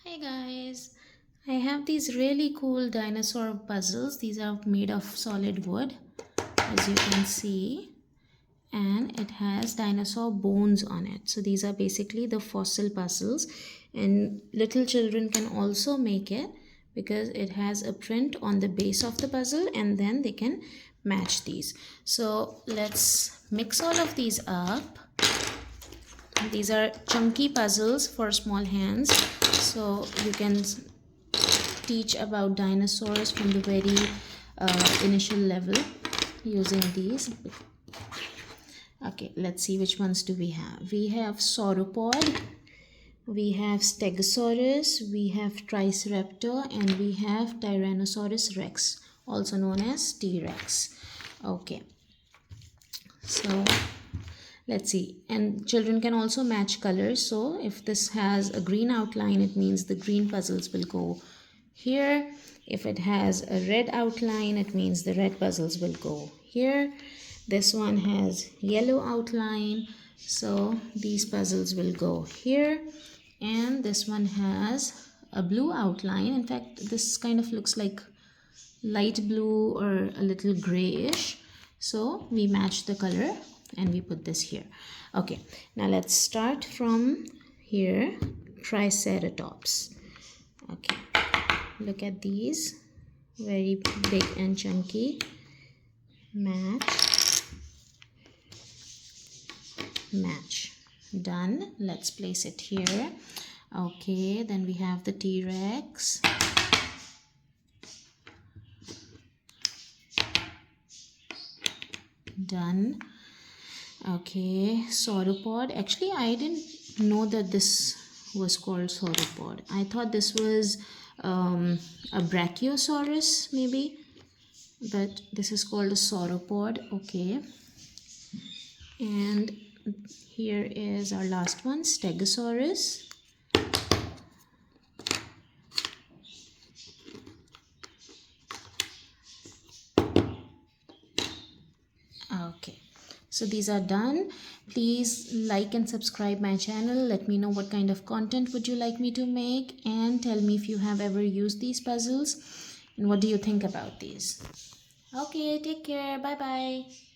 Hi guys, I have these really cool dinosaur puzzles. These are made of solid wood, as you can see, and it has dinosaur bones on it. So these are basically the fossil puzzles, and little children can also make it because it has a print on the base of the puzzle and then they can match these. So let's mix all of these up. These are chunky puzzles for small hands, so you can teach about dinosaurs from the very initial level using these. Okay, let's see which ones do we have. We have sauropod, we have stegosaurus, we have triceratops, and we have tyrannosaurus rex, also known as T-Rex. Okay, so let's see. And children can also match colors. So if this has a green outline, it means the green puzzles will go here. If it has a red outline, it means the red puzzles will go here. This one has yellow outline, so these puzzles will go here. And this one has a blue outline. In fact, this kind of looks like light blue or a little grayish. So we match the color and we put this here. Okay, now let's start from here. Triceratops. Okay, look at these, very big and chunky. Match, match, done. Let's place it here. Okay, then we have the T-Rex. Done. Okay, sauropod. Actually, I didn't know that this was called sauropod. I thought this was a brachiosaurus maybe, but this is called a sauropod. Okay, and here is our last one, stegosaurus. Okay, so these are done. Please like and subscribe my channel. Let me know what kind of content would you like me to make, and tell me if you have ever used these puzzles and what do you think about these. Okay, take care. Bye bye.